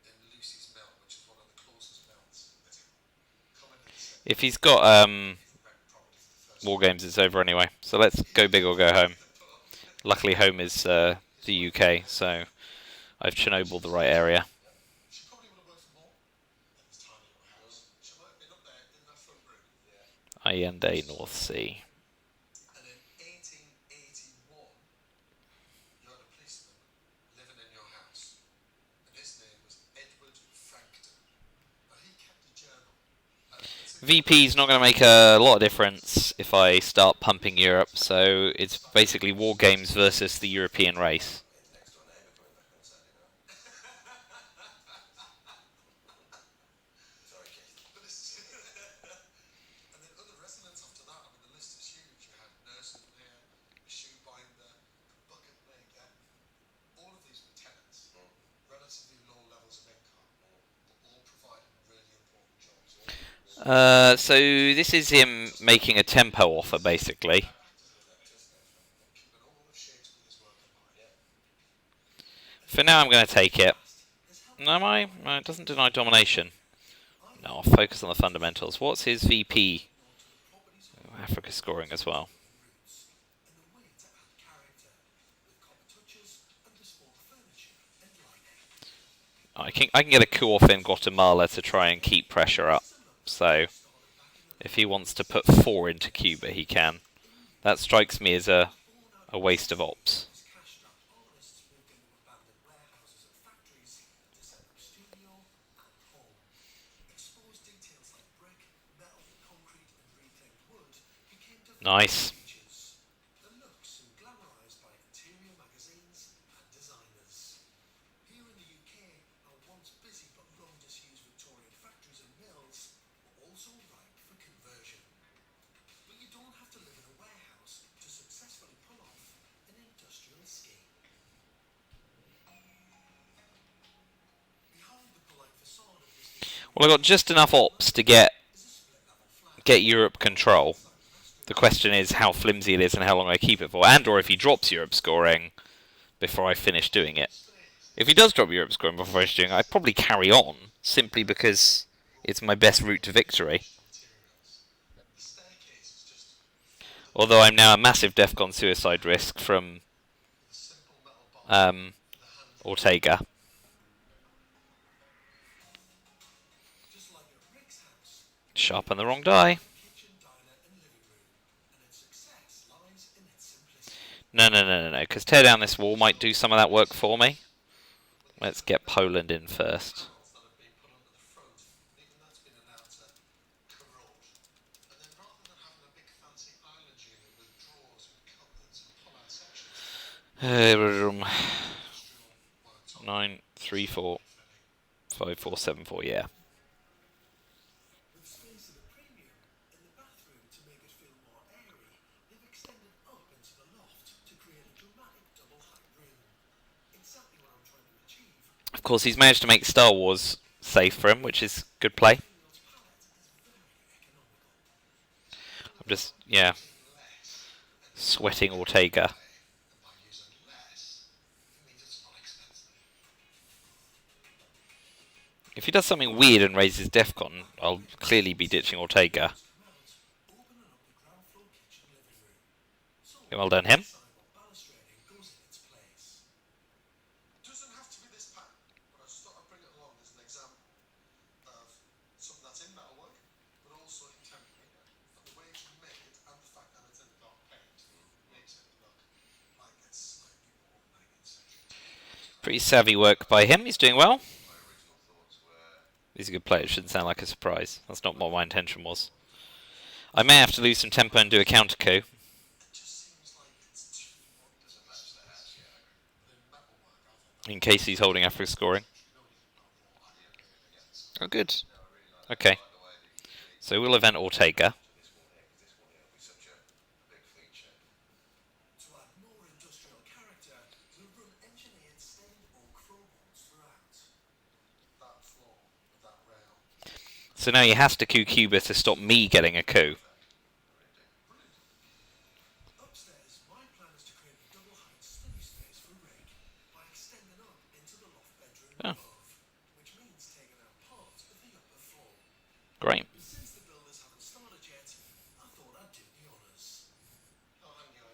in Lucy's mill, which is one of the closest mills in the town. Commented and said, If he's got rent property for the first war games, it's over anyway. So let's go big or go home. Luckily, home is the UK, so I've Chernobyl the right area. She probably would have worked from home in this tiny little house. She might have been up there in that front room. IND North Sea. And in 1881, you had a policeman living in your house. And his name was Edward Frankton. Now, he kept a journal. It's a VP's not going to make a lot of difference if I start pumping Europe, so it's basically war games versus the European race. next door neighbour coming back on Saturday night. Sorry, Keith. But it's and then other residents after that, I mean, the list is huge. You had nurses in here, a shoe binder, a bucket maker. All of these were tenants, relatively low levels of income, but all providing really important jobs. So this is him making a tempo offer, basically. Keeping all of Shakespeare's work alive. For now, I'm going to take it. No, am I? No, it doesn't deny domination. No, I'll focus on the fundamentals. What's his VP? Africa scoring as well. roots and a way to add character with copper touches and bespoke furniture and lighting. I can get a coup off in Guatemala to try and keep pressure up. So if he wants to put 4 into Cuba, he can. That strikes me as a waste of ops. Cash-strapped artists moved into abandoned warehouses and factories to set up studio and home. Exposed details like brick, metal, concrete, and reclaimed wood became defining Nice. features. The looks and glamorized by interior magazines and designers. Here in the UK, our once busy but long disused Victorian factories and mills were also ripe for conversion. But you don't have to live in a warehouse to successfully pull off an industrial scheme. Behind the polite facade of this Well, I got just enough ops to get is a split-level flat. Europe control. The question is how flimsy it is and how long I keep it for, and or if he drops Europe scoring before I finish doing it. If he does drop Europe scoring before I finish doing it, I probably carry on, simply because it's my best route to victory. The staircase is just Although I'm now a massive DEFCON suicide risk from the simple metal bar. Ortega. Just like at Rick's house, Sharpen the wrong die. kitchen, diner, and living room, and its success lies in its simplicity. No, because tear down this wall might do some of that work for me. Let's get Poland in first. Panels that have been put under the front, and even that's been allowed to corrode. And then rather than having a big fancy island unit with drawers and cupboards and pull-out sections, Room industrial worktop 9, 3, 4, 5, 4, 7, 4. Yeah. With space at a premium in the bathroom to make it feel more airy, they've extended up into the loft to create a dramatic double-height room. Exactly what I'm trying to achieve. Of course, he's managed to make Star Wars safe for him, which is good play. Materials palette is very economical. I'm just, yeah, sweating Ortega. and by using less, it means it's not expensive. If he does something weird and raises DEFCON, I'll clearly be ditching Ortega. Opening up the ground floor kitchen living room. So Okay, well done, him. sidewalk balustrading goes in its place. Doesn't have to be this pattern, but I just thought I'd bring it along as an example of something that's in metalwork, but also contemporary, and the way it's made and the fact that it's in a dark paint makes it look like it's slightly more 19th century. Pretty savvy work by him. He's doing well. My original thoughts were He's a good player. It shouldn't sound like a surprise. That's not what my intention was. I may have to lose some tempo and do a counter coup. It just seems like it's too much. doesn't match the house. Yeah, I agree. But in metalwork, I thought that In case he's holding Africa scoring. you know anything about raw iron against Oh, good. No, I really like Okay. that. I like the way that you can So we'll event Ortega. to this one here, because this one here will be such a big feature. To add more industrial character, we'll run engineered stained oak floorboards throughout. that floor with that rail. So now he has to coup Cuba to stop me getting a coup. Upstairs, my plan is to create a double-height study space for Rick by extending up into the loft bedroom Oh. above, which means taking out part of the upper floor. Great. But since the builders haven't started yet, I thought I'd do the honours. Oh, hang you.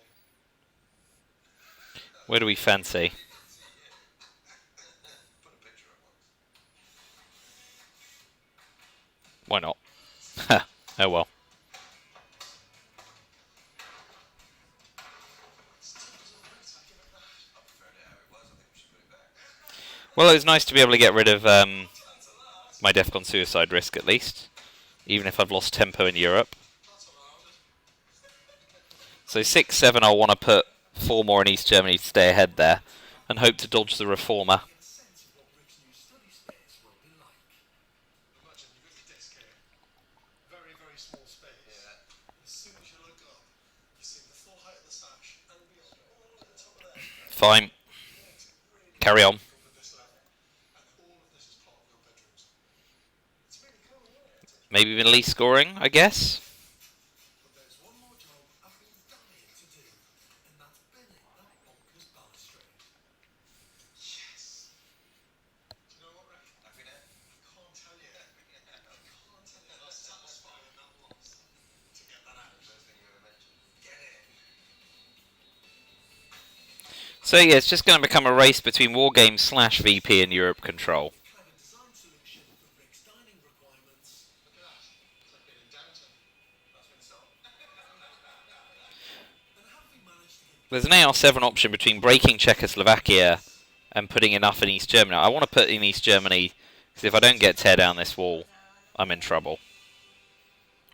Where do we fancy? Put a picture up once. Why not? Oh well. I preferred it how it was. I think we should put it back. Well, it was nice to be able to get rid of my DEFCON suicide risk at least. Even if I've lost tempo in Europe. That's allowed. So 6, 7, I'll want to put 4 more in East Germany to stay ahead there. And hope to dodge the reformer. Get a sense of what Rick's new study space will be like. Imagine you've got your desk here, very, very small space. Yeah. As soon as you look up, you see the full height of the sash and beyond, all at the top of there. Fine. Makes it really Carry on. difficult at this level. And all of this is part of your bedrooms. It's really cool, isn't it? Maybe even least scoring, I guess. But there's one more job I've been dying to do, and that's binning that bonkers balustrade. Yes! Do you know what, Rick? Happy now? I can't tell you. I can't tell you how satisfying that was to get that out. First thing So yeah, it's just going to become a race between Wargames / VP and Europe Control. Clever design solution for Rick's dining requirements. Look at that. It's like being in Downton. That's been sold. And have we managed to get There's an AR7 option between breaking Czechoslovakia and putting enough in East Germany. I want to put in East Germany because if I don't get tear down this wall, I'm in trouble.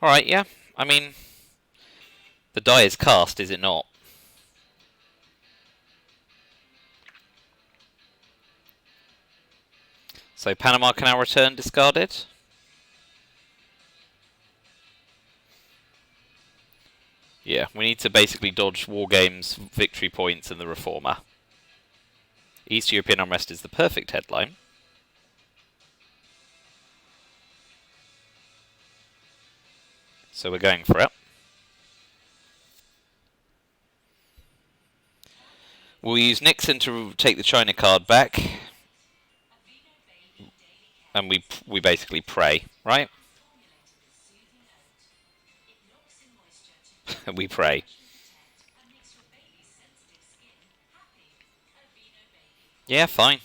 Alright, yeah. I mean, the die is cast, is it not? So Panama can now return discarded. Yeah, we need to basically dodge Wargames, victory points, and the Reformer. East European Unrest is the perfect headline. So we're going for it. We'll use Nixon to take the China card back. And we basically pray, right? We pray. Yeah, fine.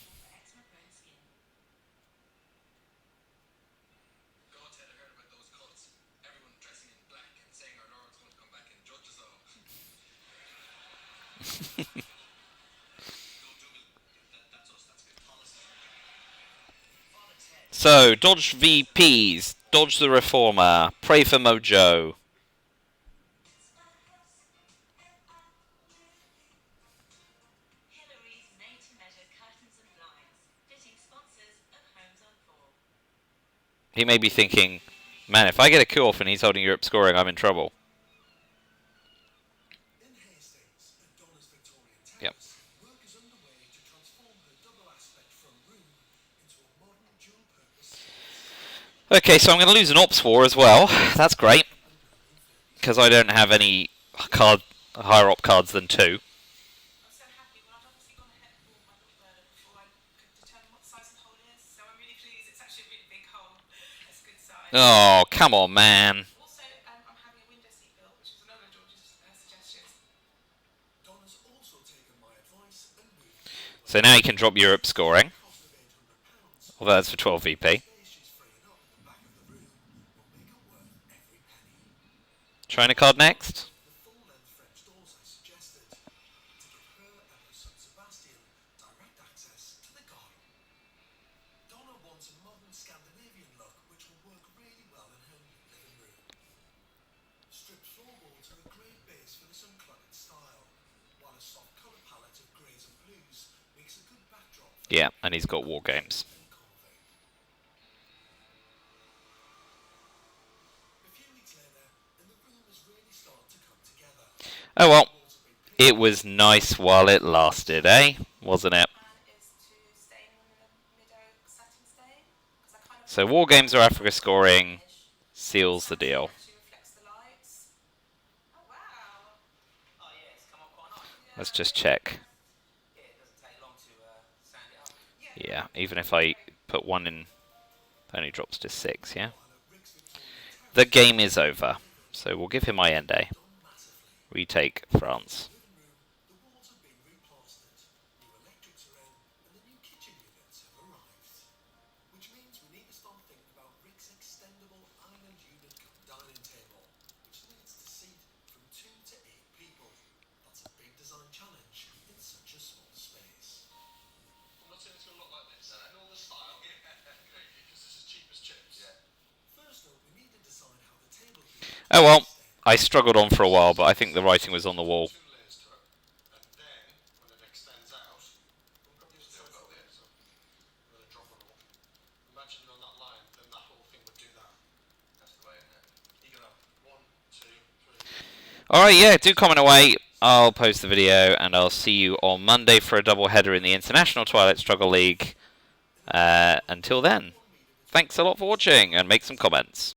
God had heard about those cults. Everyone dressing in black and saying our Lord's going to come back and judge us all. Don't do it. That's us. That's good policy. So, dodge VPs, dodge the Reformer, pray for Mojo. Hillary's made-to-measure curtains and blinds, fitting sponsors of Homes on 4. He may be thinking, man, if I get a kill off and he's holding Europe scoring, I'm in trouble. in Hastings at Donna's Victorian Terrace? Yep. Work is underway to transform her double aspect front room into a modern dual-purpose space. Okay, so I'm going to lose an Ops War as well. That's great. Because I don't have any higher op cards than 2. I'm so happy. Well, I'd obviously gone ahead and bought my little burner before I could determine what size the hole is. So I'm really pleased. It's actually a really big hole. It's a good size. Oh, come on, man. Also, I'm having a window seat built, which is another of George's suggestions. Donna's also taken my advice and moved So now he can drop Europe scoring. cost of £800. Although that's for 12 VP. Space she's freeing up at the back of the room will make it worth every penny. China card next. The full-length French doors I suggested to give her and her son Sebastian direct access to the garden. Donna wants a modern Scandinavian look which will work really well in her new living room. Stripped floorboards are a great base for this uncluttered style, while a soft colour palette of greys and blues makes a good backdrop for Yeah, and he's got War Games. and carving. A few weeks later, and the room has really started to come together. Oh well, Walls have been painted. it was nice while it lasted, eh? Wasn't it? Plan is to stay in the mid-oak satin stain. Because I kind of So War Games or Africa scoring seals the deal. actually reflects the lights. Oh, wow. Oh yeah, it's come up quite nice. Let's just check. Yeah, it doesn't take long to sand it up. Yeah, even if I put 1 in, it only drops to 6, yeah? The game is over, so we'll give him my end day. Retake France. Living room, the walls have been replastered, new electrics are in, and the new kitchen units have arrived. Which means we need to start thinking about Rick's extendable island unit cum dining table, which needs to seat from 2 to 8 people. That's a big design challenge in such a small space. I'm not saying it's going to look like this. I know the style. Because this is cheap as chips. Yeah. First though, we need to decide how the table can Oh well, I struggled on for a while, but I think the writing was on the wall. 2 layers to it. And then, when it extends out, we've got this Still got it. so we're going to drop it all. Imagine on that line, then that whole thing would do that. That's the way, isn't it? You can have 1, 2, 3. Alright, yeah, do comment away. I'll post the video, and I'll see you on Monday for a double header in the International Twilight Struggle League. Until then, thanks a lot for watching, and make some comments.